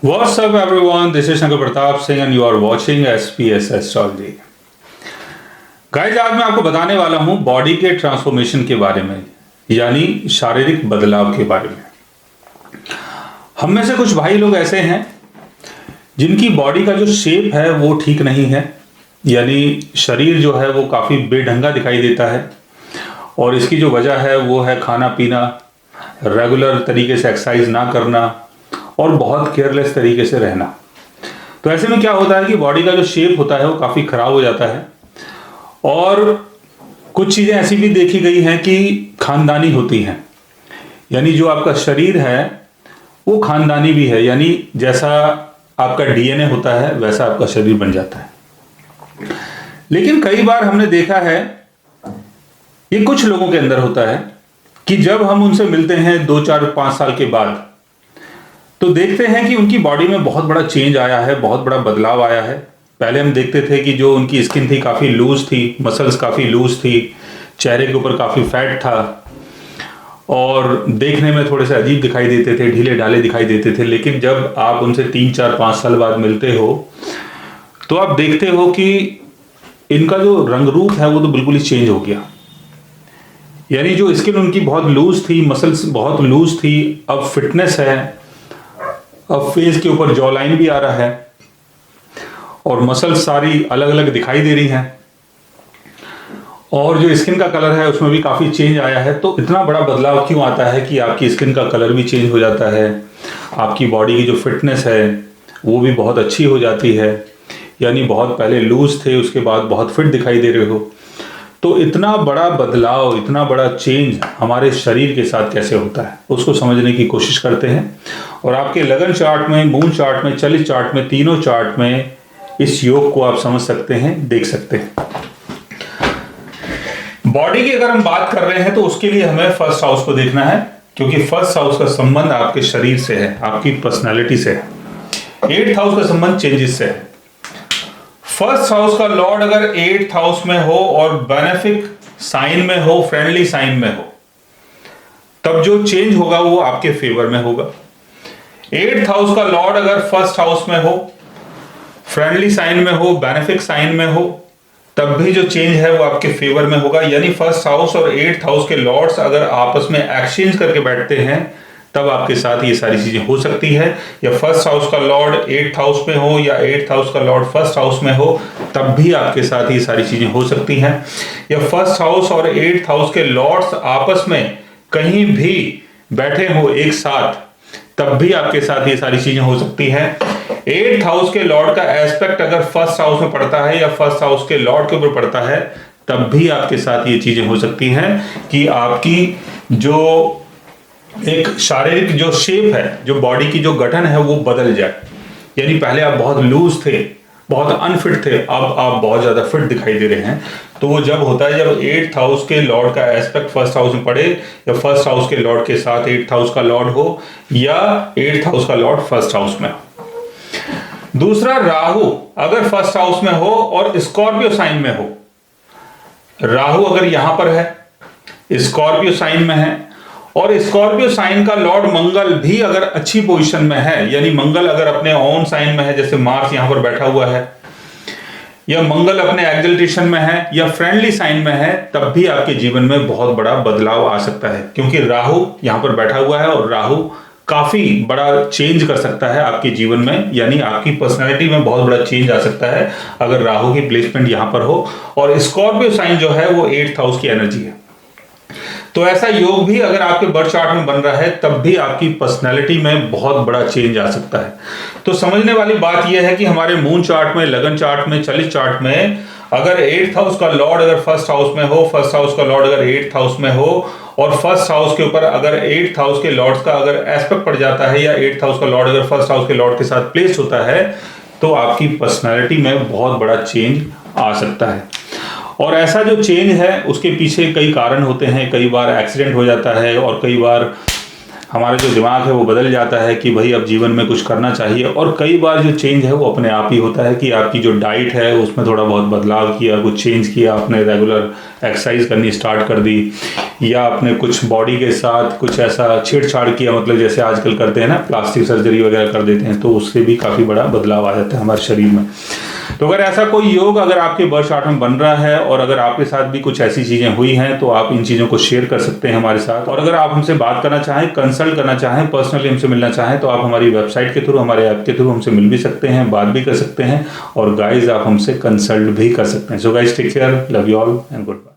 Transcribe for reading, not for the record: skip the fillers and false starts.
What's up, everyone? This is Shankar Pratap Singh, and you are watching SPS Astrology. Guys, आज मैं आपको बताने वाला हूं बॉडी के ट्रांसफॉर्मेशन के बारे में, यानी शारीरिक बदलाव के बारे में। हम में से कुछ भाई लोग ऐसे हैं जिनकी बॉडी का जो शेप है वो ठीक नहीं है, यानी शरीर जो है वो काफ़ी बेढंगा दिखाई देता है। और इसकी जो वजह है वो है खाना पीना, रेगुलर तरीके से एक्सरसाइज ना करना और बहुत केयरलेस तरीके से रहना। तो ऐसे में क्या होता है कि बॉडी का जो शेप होता है वो काफ़ी ख़राब हो जाता है। और कुछ चीज़ें ऐसी भी देखी गई हैं कि खानदानी होती हैं, यानी जो आपका शरीर है वो खानदानी भी है, यानी जैसा आपका डीएनए होता है वैसा आपका शरीर बन जाता है। लेकिन कई बार हमने देखा है, ये कुछ लोगों के अंदर होता है कि जब हम उनसे मिलते हैं 2, 4, 5 साल के बाद, तो देखते हैं कि उनकी बॉडी में बहुत बड़ा चेंज आया है, बहुत बड़ा बदलाव आया है। पहले हम देखते थे कि जो उनकी स्किन थी काफ़ी लूज थी, मसल्स काफ़ी लूज थी, चेहरे के ऊपर काफ़ी फैट था और देखने में थोड़े से अजीब दिखाई देते थे, ढीले ढाले दिखाई देते थे। लेकिन जब आप उनसे 3, 4, 5 साल बाद मिलते हो तो आप देखते हो कि इनका जो रंग रूप है वो तो बिल्कुल ही चेंज हो गया। यानी जो स्किन उनकी बहुत लूज थी, मसल्स बहुत लूज थी, अब फिटनेस है, अब फेस के ऊपर जॉ लाइन भी आ रहा है और मसल्स सारी अलग अलग दिखाई दे रही हैं। और जो स्किन का कलर है उसमें भी काफ़ी चेंज आया है। तो इतना बड़ा बदलाव क्यों आता है कि आपकी स्किन का कलर भी चेंज हो जाता है, आपकी बॉडी की जो फिटनेस है वो भी बहुत अच्छी हो जाती है, यानी बहुत पहले लूज थे उसके बाद बहुत फिट दिखाई दे रहे हो। तो इतना बड़ा बदलाव, इतना बड़ा चेंज हमारे शरीर के साथ कैसे होता है उसको समझने की कोशिश करते हैं। और आपके लगन चार्ट में, मून चार्ट में, चलित चार्ट में, तीनों चार्ट में इस योग को आप समझ सकते हैं, देख सकते हैं। बॉडी की अगर हम बात कर रहे हैं तो उसके लिए हमें फर्स्ट हाउस को देखना है, क्योंकि फर्स्ट हाउस का संबंध आपके शरीर से है, आपकी पर्सनैलिटी से है। 8th हाउस का संबंध चेंजेस से है। फर्स्ट हाउस का लॉर्ड अगर 8th हाउस में हो और बेनेफिक साइन में हो, फ्रेंडली साइन में हो, तब जो चेंज होगा वो आपके फेवर में होगा। 8th हाउस का लॉर्ड अगर फर्स्ट हाउस में हो, फ्रेंडली साइन में हो, बेनेफिक साइन में हो, तब भी जो चेंज है वो आपके फेवर में होगा। यानी फर्स्ट हाउस और 8th हाउस के लॉर्ड्स अगर आपस में एक्सचेंज करके बैठते हैं तब आपके साथ ये सारी चीजें हो सकती है। या फर्स्ट हाउस का लॉर्ड 8th हाउस में हो या 8th हाउस का लॉर्ड फर्स्ट हाउस में हो, तब भी आपके साथ ये सारी चीजें हो सकती हैं। या फर्स्ट हाउस और 8th हाउस के लॉर्ड्स आपस में कहीं भी बैठे हो एक साथ, तब भी आपके साथ ये सारी चीजें हो सकती हैं। 8th हाउस के लॉर्ड का एस्पेक्ट अगर फर्स्ट हाउस में पड़ता है या फर्स्ट हाउस के लॉर्ड के ऊपर पड़ता है, तब भी आपके साथ ये चीजें हो सकती हैं कि आपकी जो एक शारीरिक जो शेप है, जो बॉडी की जो गठन है वो बदल जाए। यानी पहले आप बहुत लूज थे, बहुत अनफिट थे, अब आप बहुत ज्यादा फिट दिखाई दे रहे हैं। तो वो जब होता है जब 8th हाउस के लॉर्ड का एस्पेक्ट फर्स्ट हाउस में पड़े, या फर्स्ट हाउस के लॉर्ड के साथ 8th हाउस का लॉर्ड हो, या 8th हाउस का लॉर्ड फर्स्ट हाउस में हो। दूसरा, राहु अगर फर्स्ट हाउस में हो और स्कॉर्पियो साइन में हो, राहु अगर यहां पर है, स्कॉर्पियो साइन में है, और स्कॉर्पियो साइन का लॉर्ड मंगल भी अगर अच्छी पोजीशन में है, यानी मंगल अगर अपने ओन साइन में है, जैसे मार्स यहां पर बैठा हुआ है, या मंगल अपने एक्सल्टेशन में है, या फ्रेंडली साइन में है, तब भी आपके जीवन में बहुत बड़ा बदलाव आ सकता है। क्योंकि राहु यहां पर बैठा हुआ है और राहु काफी बड़ा चेंज कर सकता है आपके जीवन में, यानी आपकी पर्सनैलिटी में बहुत बड़ा चेंज आ सकता है अगर राहु की प्लेसमेंट यहां पर हो। और स्कॉर्पियो साइन जो है वो 8th हाउस की एनर्जी है। तो ऐसा योग भी अगर आपके बर्थ चार्ट में बन रहा है, तब भी आपकी पर्सनैलिटी में बहुत बड़ा चेंज आ सकता है। तो समझने वाली बात यह है कि हमारे मून चार्ट में, लगन चार्ट में, चलित चार्ट में अगर 8th हाउस का लॉर्ड अगर फर्स्ट हाउस में हो, फर्स्ट हाउस का लॉर्ड अगर 8th हाउस में हो, और फर्स्ट हाउस के ऊपर अगर 8th हाउस के लॉर्ड्स का अगर एस्पेक्ट पड़ जाता है, या 8th हाउस का लॉर्ड अगर फर्स्ट हाउस के लॉर्ड के साथ प्लेस होता है, तो आपकी पर्सनैलिटी में बहुत बड़ा चेंज आ सकता है। और ऐसा जो चेंज है उसके पीछे कई कारण होते हैं। कई बार एक्सीडेंट हो जाता है और कई बार हमारा जो दिमाग है वो बदल जाता है कि भाई अब जीवन में कुछ करना चाहिए। और कई बार जो चेंज है वो अपने आप ही होता है कि आपकी जो डाइट है उसमें थोड़ा बहुत बदलाव किया, कुछ चेंज किया, आपने रेगुलर एक्सरसाइज करनी स्टार्ट कर दी, या आपने कुछ बॉडी के साथ कुछ ऐसा छेड़छाड़ किया, मतलब जैसे आजकल करते हैं ना, प्लास्टिक सर्जरी वगैरह कर देते हैं, तो उससे भी काफ़ी बड़ा बदलाव आ जाता है हमारे शरीर में। तो अगर ऐसा कोई योग अगर आपके बर्थ चार्ट में बन रहा है और अगर आपके साथ भी कुछ ऐसी चीजें हुई हैं तो आप इन चीजों को शेयर कर सकते हैं हमारे साथ। और अगर आप हमसे बात करना चाहें, कंसल्ट करना चाहें, पर्सनली हमसे मिलना चाहें, तो आप हमारी वेबसाइट के थ्रू, हमारे ऐप के थ्रू हमसे मिल भी सकते हैं, बात भी कर सकते हैं, और गाइज आप हमसे कंसल्ट भी कर सकते हैं। So guys take care, love you all and good bye.